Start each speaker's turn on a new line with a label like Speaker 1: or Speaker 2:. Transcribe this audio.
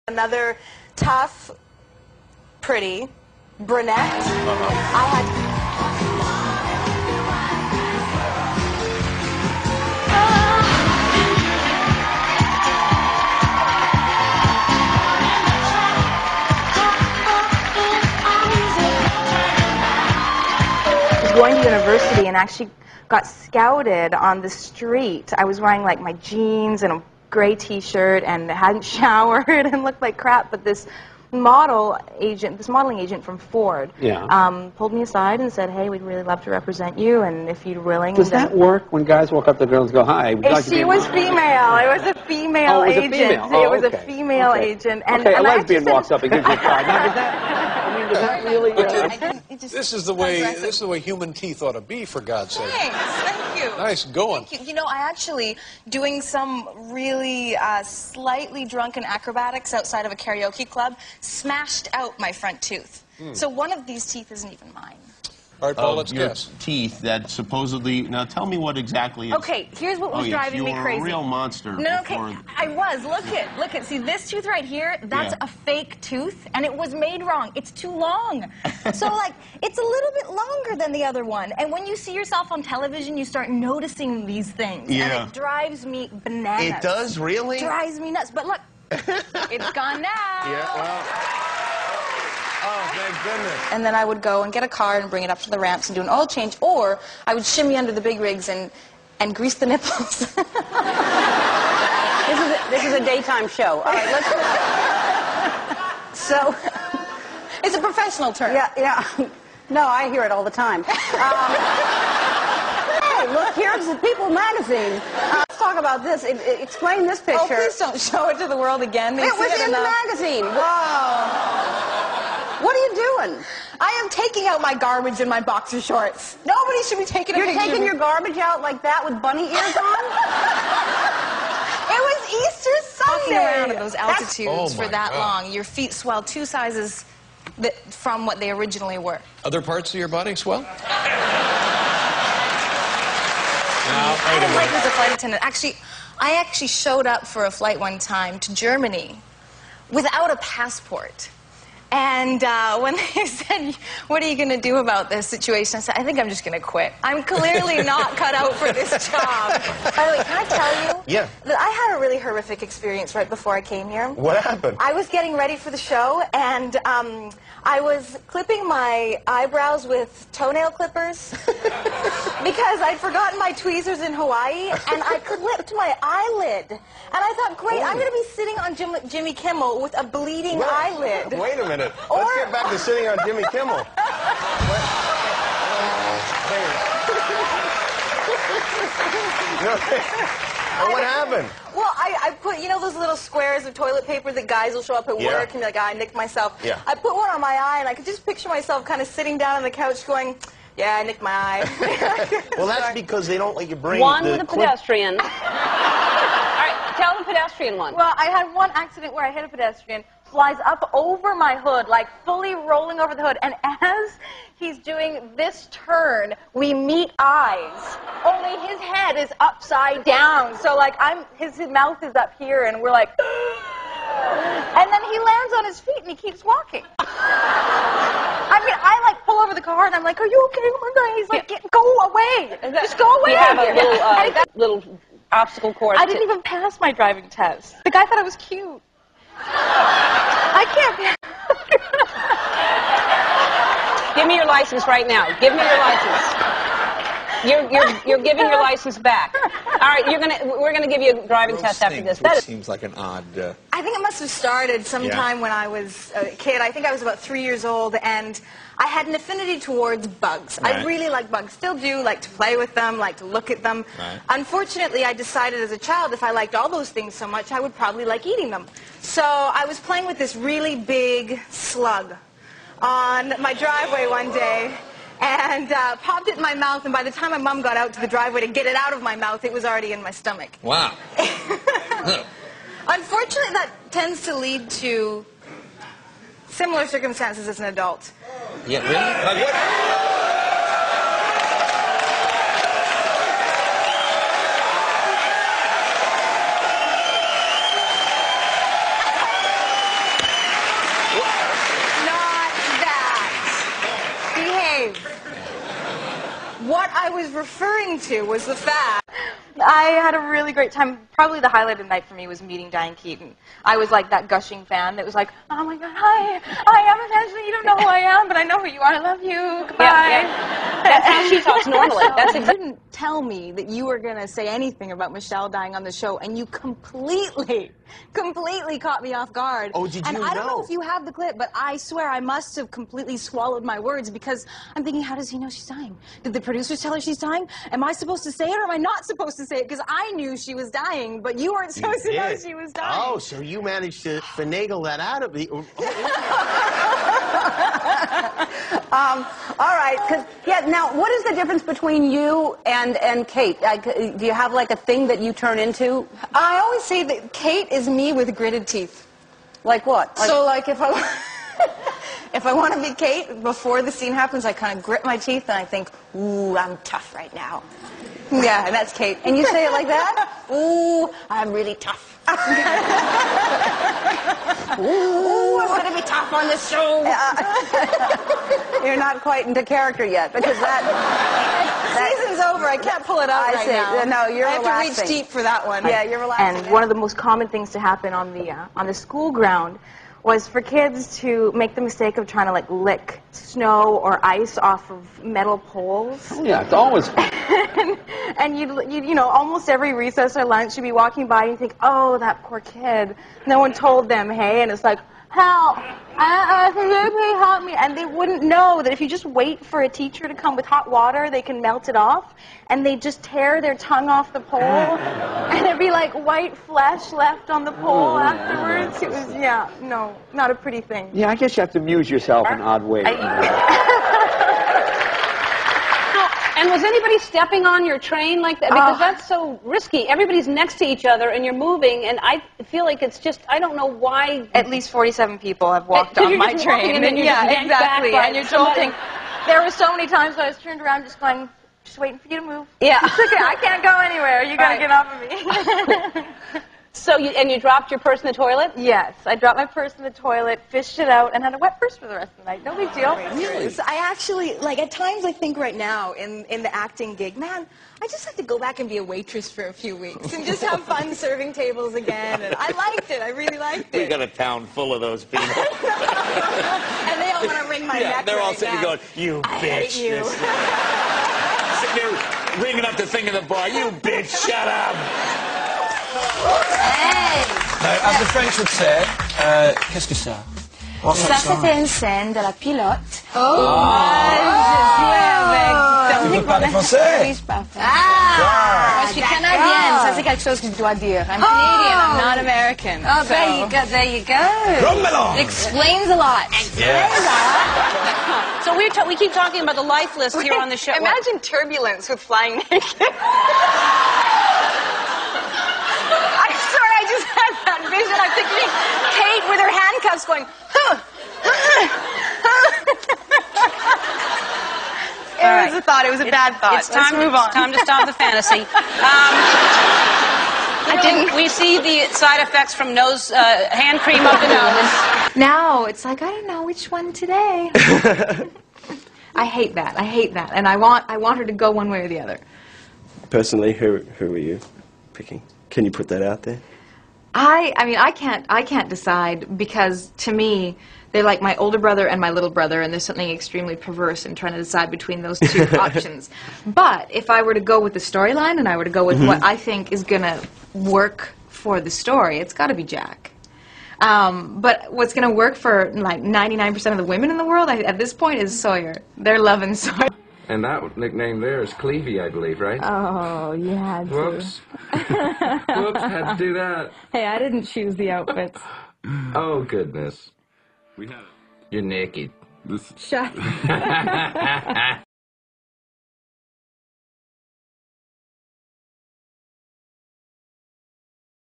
Speaker 1: Another tough, pretty brunette. I had. Going to university and actually got scouted on the street. I was wearing like my jeans and a gray t-shirt and hadn't showered and looked like crap, but this modeling agent from Ford pulled me aside and said, hey, we'd really love to represent you, and if you're willing.
Speaker 2: Does that work when guys walk up to girls and go, hi?
Speaker 1: She was female. It was a female agent. It was a female agent. And
Speaker 2: a lesbian walks up and gives you a card. Now, does that really...
Speaker 3: This is the way human teeth ought to be, for God's sake.
Speaker 1: Thanks. Thank you.
Speaker 3: Nice going.
Speaker 1: Thank you. You know, I actually, doing some really slightly drunken acrobatics outside of a karaoke club, smashed out my front tooth. So one of these teeth isn't even mine.
Speaker 3: All right, Paul, let's guess.
Speaker 4: Teeth that supposedly... Now, tell me what exactly is...
Speaker 1: Okay, here's what was driving me crazy.
Speaker 4: You were a real monster.
Speaker 1: No, okay, I was. Look it. See, this tooth right here, that's a fake tooth, and it was made wrong. It's too long. So, like, it's a little bit longer than the other one. And when you see yourself on television, you start noticing these things.
Speaker 4: Yeah.
Speaker 1: And it drives me bananas.
Speaker 4: It does, really?
Speaker 1: It drives me nuts. But look, it's gone now.
Speaker 4: Yeah, well... Oh, thank goodness.
Speaker 1: And then I would go and get a car and bring it up to the ramps and do an oil change, or I would shimmy under the big rigs and grease the nipples.
Speaker 5: This is a daytime show. All right, let's... So...
Speaker 1: It's a professional term.
Speaker 5: Yeah. No, I hear it all the time. Hey, look, here's the People magazine. Let's talk about this. Explain this picture.
Speaker 1: Oh, please don't show it to the world again.
Speaker 5: It was in the magazine. Wow. What are you doing?
Speaker 1: I am taking out my garbage in my boxer shorts. Nobody should be taking a picture.
Speaker 5: You're taking your garbage out like that with bunny ears on?
Speaker 1: It was Easter Sunday. Walking around at those altitudes for that long, your feet swell 2 sizes from what they originally were.
Speaker 3: Other parts of your body swell?
Speaker 1: I didn't like as a flight attendant. I actually showed up for a flight one time to Germany without a passport. And when they said, what are you going to do about this situation, I said, I think I'm just going to quit. I'm clearly not cut out for this job. By the way, can I tell you that I had a really horrific experience right before I came here?
Speaker 4: What happened?
Speaker 1: I was getting ready for the show, and I was clipping my eyebrows with toenail clippers because I'd forgotten my tweezers in Hawaii, and I clipped my eyelid. And I thought, great, I'm going to be sitting on Jimmy Kimmel with a bleeding eyelid.
Speaker 4: Wait a minute. Let's get back to sitting on Jimmy Kimmel. What happened?
Speaker 1: Well, I put, you know those little squares of toilet paper that guys will show up at work and be like, I nicked myself.
Speaker 4: Yeah.
Speaker 1: I put one on my eye, and I could just picture myself kind of sitting down on the couch going, yeah, I nicked my eye.
Speaker 4: Well, that's because they don't let you bring
Speaker 5: one with a pedestrian. All right, tell the pedestrian one.
Speaker 1: Well, I had one accident where I hit a pedestrian, flies up over my hood, like fully rolling over the hood, and as he's doing this turn, we meet eyes. Only his head is upside down, so like his mouth is up here, and we're like, and then he lands on his feet and he keeps walking. I mean, I like pull over the car and I'm like, are you okay? Oh my God! He's like, go away, just go away.
Speaker 5: We have a little obstacle course.
Speaker 1: I didn't even pass my driving test. The guy thought I was cute. I can't.
Speaker 5: Give me your license right now. Give me your license. You're giving your license back. All right, we're gonna give you a driving test after this.
Speaker 3: That seems like an odd...
Speaker 1: I think it must have started sometime when I was a kid. I think I was about 3 years old, and I had an affinity towards bugs. I really like bugs, still do, like to play with them, like to look at them. Unfortunately, I decided as a child if I liked all those things so much, I would probably like eating them. So I was playing with this really big slug on my driveway one day, and popped it in my mouth, and by the time my mom got out to the driveway to get it out of my mouth, it was already in my stomach.
Speaker 3: Wow.
Speaker 1: Unfortunately, that tends to lead to similar circumstances as an adult.
Speaker 3: Yeah, really? What?
Speaker 1: what I was referring to was the fact.
Speaker 6: I had a really great time. Probably the highlight of the night for me was meeting Diane Keaton. I was like that gushing fan that was like, oh my God, hi, I'm attention. You don't know who I am, but I know who you are. I love you. Goodbye.
Speaker 5: Yeah. That's how she talks normally. That's
Speaker 1: You didn't tell me that you were going to say anything about Michelle dying on the show, and you completely caught me off guard.
Speaker 7: Oh, did you
Speaker 1: And I don't know if you have the clip, but I swear I must have completely swallowed my words because I'm thinking, how does he know she's dying? Did the producers tell her she's dying? Am I supposed to say it or am I not supposed to say it? Because I knew she was dying, but you weren't supposed to know she was dying.
Speaker 7: Oh, so you managed to finagle that out of me.
Speaker 8: All right, now, what is the difference between you and Kate? Do you have, like, a thing that you turn into?
Speaker 1: I always say that Kate is me with gritted teeth.
Speaker 8: Like what?
Speaker 1: So, like, if I want to be Kate, before the scene happens, I kind of grit my teeth and I think, ooh, I'm tough right now. Yeah, that's Kate.
Speaker 8: And you say it like that? Ooh, I'm really tough. Ooh, I'm going to be tough on this show. You're not quite into character yet, because that
Speaker 1: season's over. I can't pull it out right now.
Speaker 8: No, you're
Speaker 1: I
Speaker 8: relaxing.
Speaker 1: have to reach deep for that one.
Speaker 8: Yeah, you're relaxing.
Speaker 6: And one of the most common things to happen on the school ground was for kids to make the mistake of trying to like lick snow or ice off of metal poles.
Speaker 2: Yeah, it's always fun.
Speaker 6: And you know, almost every recess or lunch, you'd be walking by and you think, oh, that poor kid. No one told them, hey, and it's like, help, can you help me? And they wouldn't know that if you just wait for a teacher to come with hot water, they can melt it off, and they just tear their tongue off the pole, and it'd be like white flesh left on the pole afterwards. It was, yeah, no, not a pretty thing.
Speaker 2: Yeah, I guess you have to amuse yourself in odd ways.
Speaker 5: And was anybody stepping on your train like that? Because that's so risky. Everybody's next to each other and you're moving, and I feel like it's just, I don't know why.
Speaker 6: At least 47 people have walked on my train.
Speaker 5: And then you're
Speaker 6: yeah,
Speaker 5: just
Speaker 6: exactly.
Speaker 5: Back
Speaker 6: and you're jolting. There were so many times I was turned around just going, just waiting for you to move.
Speaker 5: Yeah.
Speaker 6: It's okay, I can't go anywhere. You got to get off of me.
Speaker 5: So you dropped your purse in the toilet?
Speaker 6: Yes, I dropped my purse in the toilet, fished it out, and had a wet purse for the rest of the night. No big deal.
Speaker 1: Really? So I actually, like, at times I think right now in the acting gig, man, I just like to go back and be a waitress for a few weeks and just have fun serving tables again. And I liked it. I really liked it.
Speaker 9: We got a town full of those people.
Speaker 1: And they all want to wring my neck.
Speaker 9: They're all
Speaker 1: right
Speaker 9: sitting
Speaker 1: now.
Speaker 9: going, you
Speaker 1: I
Speaker 9: bitch.
Speaker 1: hate you.
Speaker 9: Sitting there ringing up the thing in the bar, you bitch, shut up.
Speaker 3: As the French would say, qu'est-ce que ça?
Speaker 1: Ça, c'était une scène de la pilote.
Speaker 3: Tu parles français?
Speaker 1: Oui, je parle français. Je suis canadienne. Ça, c'est quelque chose que je dois dire. I'm Canadian. I'm not American. Oh, so. There you go. There you go. It explains a lot.
Speaker 5: So we keep talking about the life list here on the show.
Speaker 1: Imagine turbulence with flying naked. I swear I just had that vision. I'm picturing Kate with her handcuffs going, It was a thought. It was a bad thought.
Speaker 5: It's time,
Speaker 1: move on.
Speaker 5: It's time to stop the fantasy. We see the side effects from nose hand cream up the nose.
Speaker 6: Now it's like, I don't know which one today. I hate that. I hate that. And I want her to go one way or the other.
Speaker 7: Personally, who are you picking? Can you put that out there?
Speaker 6: I mean, I can't decide, because to me, they're like my older brother and my little brother, and there's something extremely perverse in trying to decide between those two options. But if I were to go with the storyline and I were to go with what I think is going to work for the story, it's got to be Jack. But what's going to work for like 99% of the women in the world at this point is Sawyer. They're loving Sawyer.
Speaker 10: And that nickname there is Clevey, I believe, right?
Speaker 11: Oh, you had to.
Speaker 10: Whoops. Whoops, had to do that.
Speaker 11: Hey, I didn't choose the outfits.
Speaker 10: Oh, goodness. You're naked.
Speaker 11: Shut